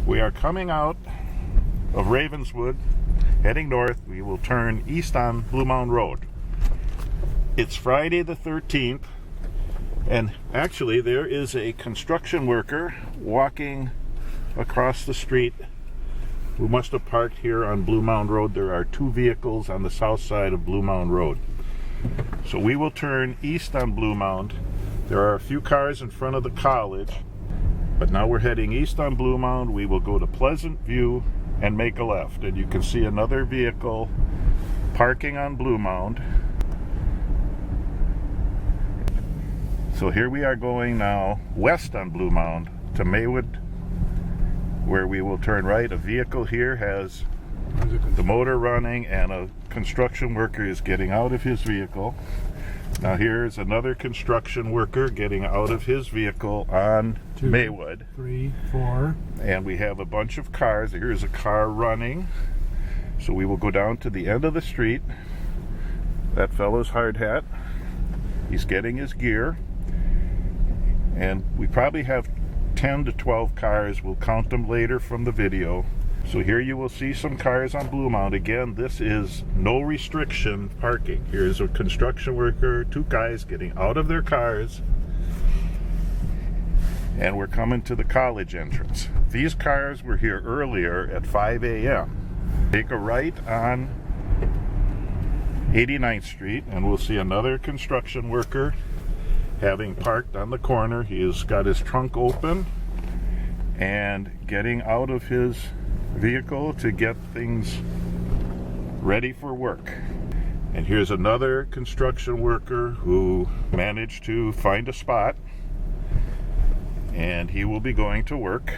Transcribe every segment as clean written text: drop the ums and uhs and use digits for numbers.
We are coming out of Ravenswood, heading north. We will turn east on Blue Mound Road. It's Friday the 13th, and actually there is a construction worker walking across the street who must have parked here on Blue Mound Road. There are two vehicles on the south side of Blue Mound Road. So we will turn east on Blue Mound. There are a few cars in front of the college, but now we're heading east on Blue Mound. We will go to Pleasant View and make a left, and you can see another vehicle parking on Blue Mound. So here we are going now west on Blue Mound to Maywood, where we will turn right. A vehicle here has the motor running, and a construction worker is getting out of his vehicle. Now here's another construction worker getting out of his vehicle on Maywood. 3, 4. And we have a bunch of cars. Here's a car running. So we will go down to the end of the street. That fellow's hard hat. He's getting his gear. And we probably have 10 to 12 cars. We'll count them later from the video. So here you will see some cars on Blue Mound. Again, this is no restriction parking. Here's a construction worker, two guys getting out of their cars, and we're coming to the college entrance. These cars were here earlier at 5 a.m. Take a right on 89th Street, and we'll see another construction worker having parked on the corner. He has got his trunk open and getting out of his vehicle to get things ready for work. And here's another construction worker who managed to find a spot, and he will be going to work.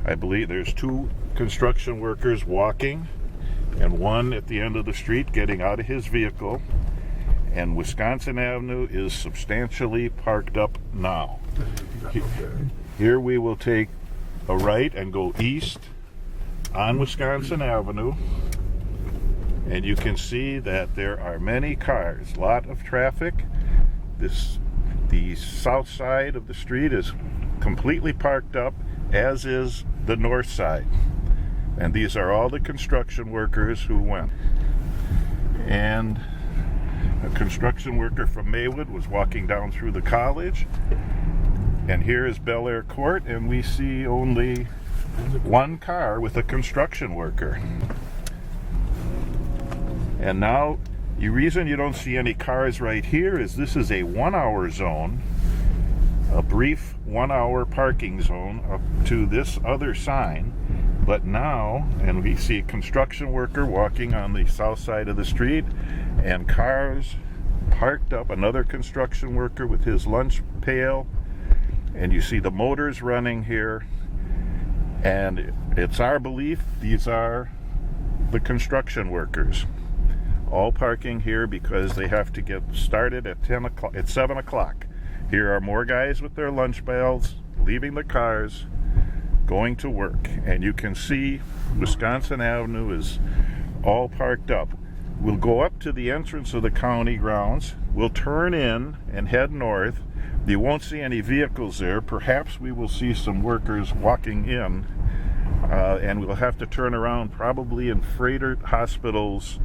I believe there's two construction workers walking and one at the end of the street getting out of his vehicle, and Wisconsin Avenue is substantially parked up now. Here we will take a right and go east on Wisconsin Avenue, and you can see that there are many cars, a lot of traffic. The south side of the street is completely parked up, as is the north side, and these are all the construction workers who went. And a construction worker from Maywood was walking down through the college. And here is Bel Air Court, and we see only one car with a construction worker. And now, the reason you don't see any cars right here is this is a 1-hour zone, a brief 1-hour parking zone up to this other sign. But now, and we see a construction worker walking on the south side of the street, and cars parked up, another construction worker with his lunch pail. And you see the motors running here, and it's our belief these are the construction workers, all parking here because they have to get started at 7 o'clock. Here are more guys with their lunch pails leaving the cars, going to work, and you can see Wisconsin Avenue is all parked up. We'll go up to the entrance of the county grounds. We'll turn in and head north. You won't see any vehicles there. Perhaps we will see some workers walking in, and we'll have to turn around probably in Froederdt Hospital's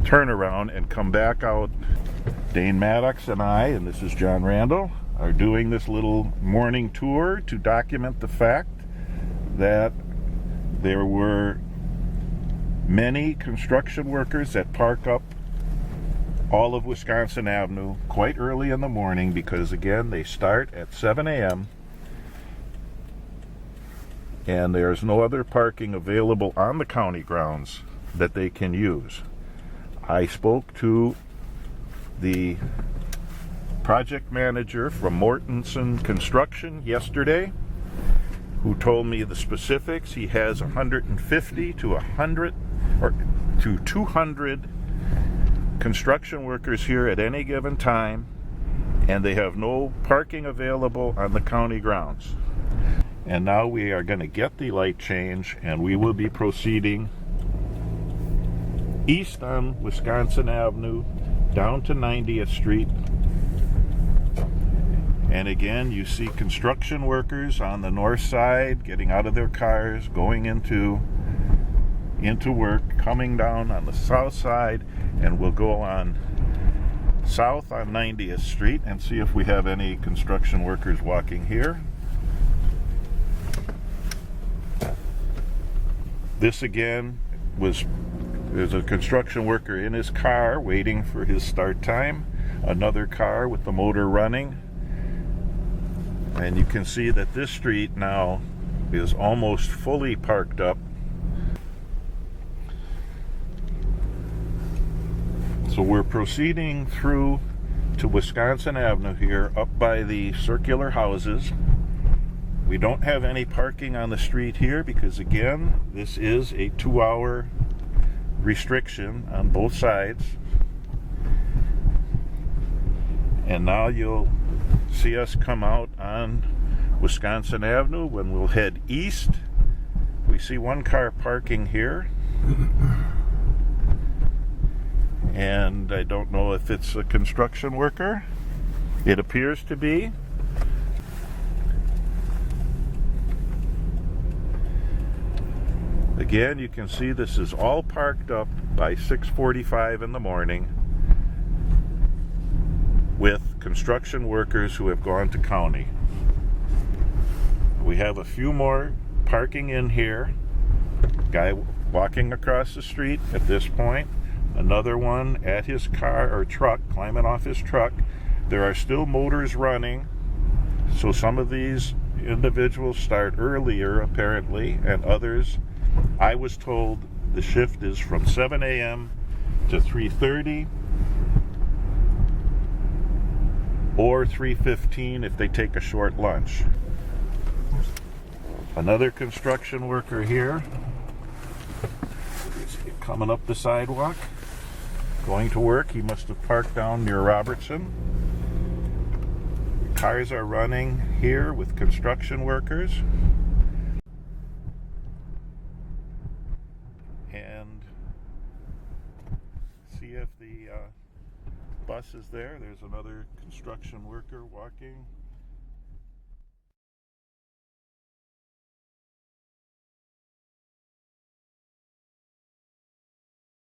turnaround and come back out. Dane Maddox and I, and this is John Randall, are doing this little morning tour to document the fact that there were many construction workers that park up all of Wisconsin Avenue quite early in the morning, because again they start at 7 a.m. and there's no other parking available on the county grounds that they can use. I spoke to the project manager from Mortensen Construction yesterday, who told me the specifics. He has 150 to 200 construction workers here at any given time, and they have no parking available on the county grounds. And now we are going to get the light change, and we will be proceeding east on Wisconsin Avenue down to 90th Street, And again, you see construction workers on the north side getting out of their cars, going into work, coming down on the south side, and we'll go on south on 90th Street and see if we have any construction workers walking here. This again there's a construction worker in his car waiting for his start time. Another car with the motor running. And you can see that this street now is almost fully parked up. So we're proceeding through to Wisconsin Avenue here, up by the circular houses. We don't have any parking on the street here because, again, this is a 2-hour restriction on both sides. And now you'll see us come out on Wisconsin Avenue. When we'll head east, we see one car parking here. And I don't know if it's a construction worker. It appears to be. Again, you can see this is all parked up by 6:45 in the morning with construction workers who have gone to county. We have a few more parking in here. Guy walking across the street at this point. Another one at his car or truck, climbing off his truck. There are still motors running, so some of these individuals start earlier apparently, and others, I was told the shift is from 7 a.m. to 3:30 or 3:15 if they take a short lunch. Another construction worker here coming up the sidewalk, going to work. He must have parked down near Robertson. Cars are running here with construction workers. And see if the bus is there. There's another construction worker walking.